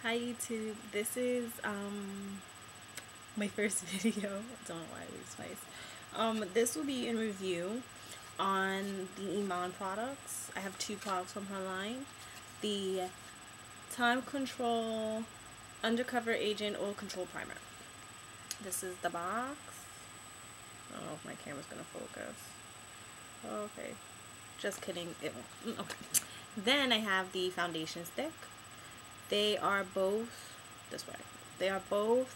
Hi YouTube, this is my first video. I don't know why I lose twice. This will be in review on the Iman products. I have two products from her line. The Time Control Undercover Agent Oil Control Primer. This is the box. I don't know if my camera's gonna focus. Okay. Just kidding, it won't. Okay. Then I have the foundation stick. They are both, this way, they are both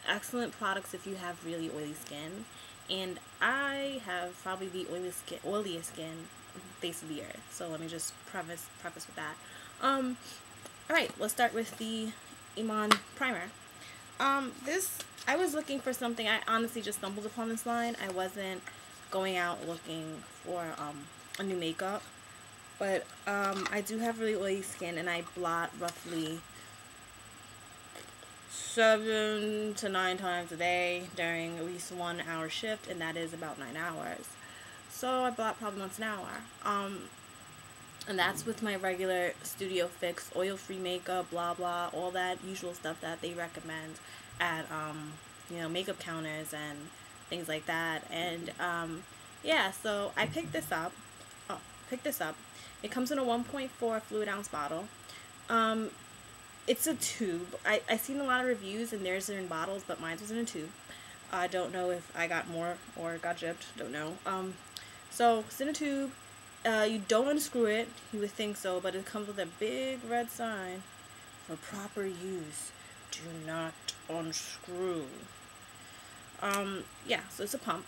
excellent products if you have really oily skin. And I have probably the oiliest skin on the face of the earth. So let me just preface with that. Alright, let's start with the Iman primer. I was looking for something. I honestly just stumbled upon this line. I wasn't going out looking for a new makeup. But I do have really oily skin, and I blot roughly 7 to 9 times a day during at least 1 hour shift, and that is about 9 hours. So I blot probably once an hour. And that's with my regular Studio Fix oil-free makeup, blah blah, all that usual stuff that they recommend at makeup counters and things like that. And yeah, so I picked this up. It comes in a 1.4 fluid ounce bottle. It's a tube. I've seen a lot of reviews and theirs are in bottles, but mine was in a tube. I don't know if I got more or got gypped. Don't know. So it's in a tube. You don't unscrew it. You would think so, but it comes with a big red sign. For proper use, do not unscrew. Yeah, so it's a pump.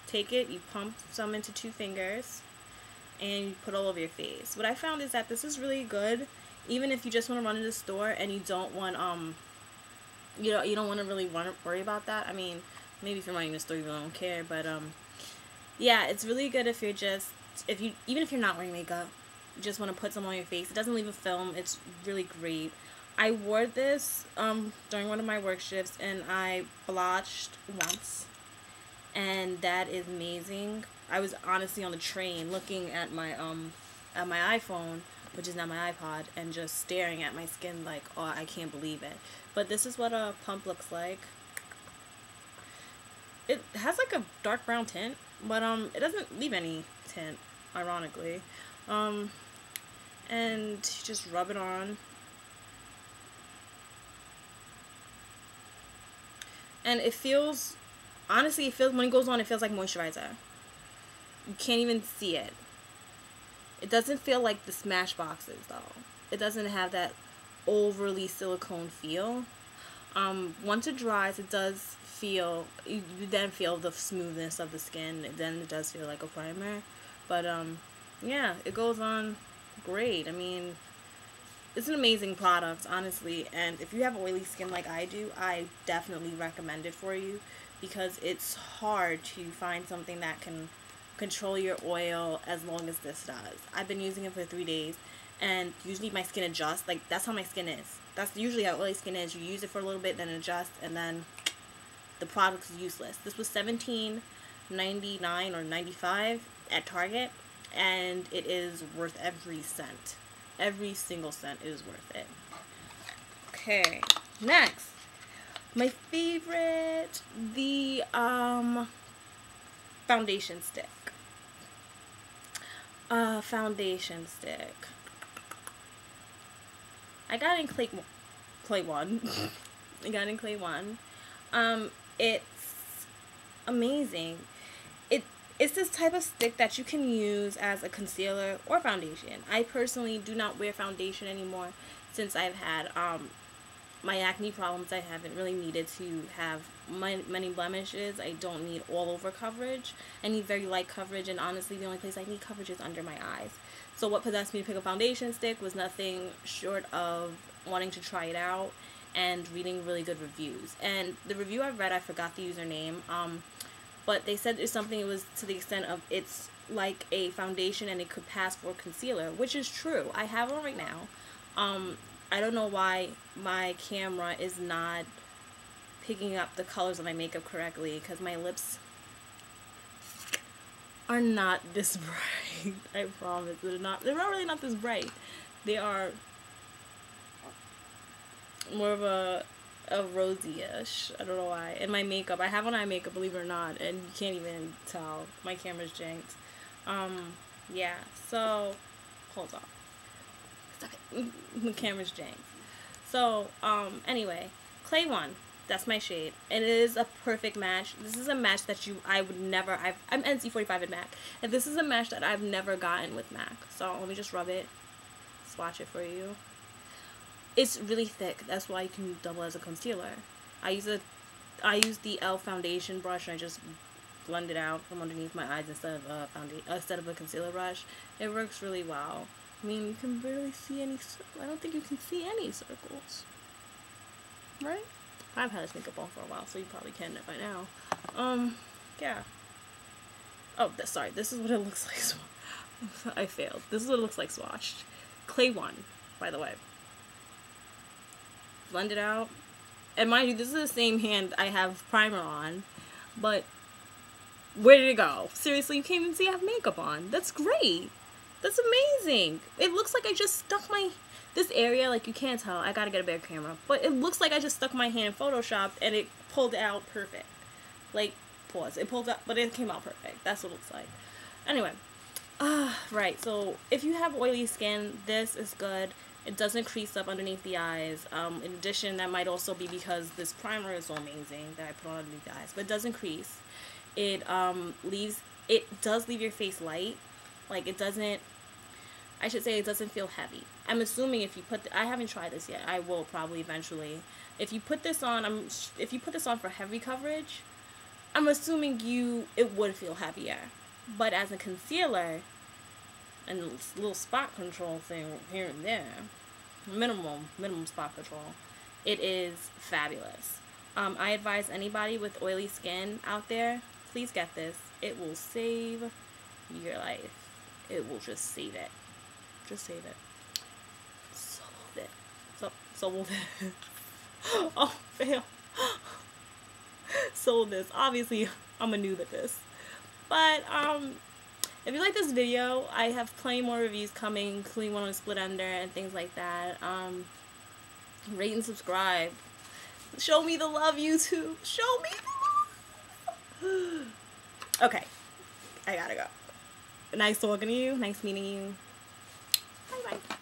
Take it, you pump some into 2 fingers, and you put all over your face. What I found is that this is really good, even if you just want to run to the store and you don't want you don't want to really worry about that. I mean, maybe if you're running to the store you really don't care, but yeah, it's really good if you're even if you're not wearing makeup, you just want to put some on your face. It doesn't leave a film. It's really great. I wore this during one of my work shifts, and I blotched once, and that is amazing. I was honestly on the train looking at my iPhone, which is now my iPod, and just staring at my skin like, oh, I can't believe it. But this is what a pump looks like. It has like a dark brown tint, but it doesn't leave any tint, ironically. And you just rub it on. And it feels, honestly, when it goes on, it feels like moisturizer. You can't even see it. It doesn't feel like the Smashboxes though. It doesn't have that overly silicone feel. Once it dries, it does feel, you then feel the smoothness of the skin. Then it does feel like a primer. But yeah, it goes on great. I mean, it's an amazing product, honestly. And if you have oily skin like I do, I definitely recommend it for you, because it's hard to find something that can control your oil as long as this does. I've been using it for 3 days, and usually my skin adjusts. Like, that's how my skin is. That's usually how oily skin is. You use it for a little bit, then adjust, and then the product is useless. This was $17.99 or $95 at Target, and it is worth every cent. Every single cent is worth it. Okay, next, my favorite, the foundation stick. Foundation stick. I got it in Clay 1. I got it in Clay 1. It's amazing. It's this type of stick that you can use as a concealer or foundation. I personally do not wear foundation anymore since I've had my acne problems. I haven't really needed to have many blemishes. I don't need all over coverage. I need very light coverage, and honestly the only place I need coverage is under my eyes. So what possessed me to pick a foundation stick was nothing short of wanting to try it out and reading really good reviews. And the review I read, I forgot the username, but they said it's something, it was to the extent of it's like a foundation and it could pass for concealer, which is true. I have one right now. I don't know why my camera is not picking up the colors of my makeup correctly, because my lips are not this bright. I promise. They're really not this bright. They are more of a rosy-ish. I don't know why. And my makeup, I have on eye makeup, believe it or not, and you can't even tell. My camera's janked. Yeah, so, hold on. Stop it. The camera's janked. So, anyway, Clay 1. That's my shade. And it is a perfect match. This is a match that I would never, I'm NC45 at MAC. And this is a match that I've never gotten with MAC. So, let me just rub it, swatch it for you. It's really thick. That's why you can double as a concealer. I use the e.l.f. foundation brush and I just blend it out from underneath my eyes instead of a concealer brush. It works really well. I mean, you can barely see any circles. I don't think you can see any circles. Right? I've had this makeup on for a while, so you probably can by now. Yeah. Oh, sorry. This is what it looks like. I failed. This is what it looks like swatched. Clay 1, by the way. Blend it out. And mind you, this is the same hand I have primer on, but where did it go? Seriously, you can't even see I have makeup on. That's great. That's amazing. It looks like I just stuck this area, like you can't tell, I gotta get a better camera, but it looks like I just stuck my hand in Photoshop and it pulled out perfect. Like, pause. It pulled out, but it came out perfect. That's what it looks like. Anyway, right, so if you have oily skin, this is good. It doesn't crease up underneath the eyes. In addition, that might also be because this primer is so amazing that I put on underneath the eyes, but it doesn't crease. It does leave your face light. Like, it doesn't, I should say it doesn't feel heavy. I'm assuming if you put, I haven't tried this yet. I will probably eventually. If you put this on, if you put this on for heavy coverage, I'm assuming it would feel heavier. But as a concealer and a little spot control thing here and there, minimum spot control, it is fabulous. I advise anybody with oily skin out there, please get this. It will save your life. It will just save it. Just save it. Sold it. Sold it. Oh, fail. Sold this. Obviously, I'm a noob at this. But, if you like this video, I have plenty more reviews coming, including one on Split Ender and things like that. Rate and subscribe. Show me the love, YouTube. Show me the love. Okay. I gotta go. Nice talking to you. Nice meeting you. Bye-bye.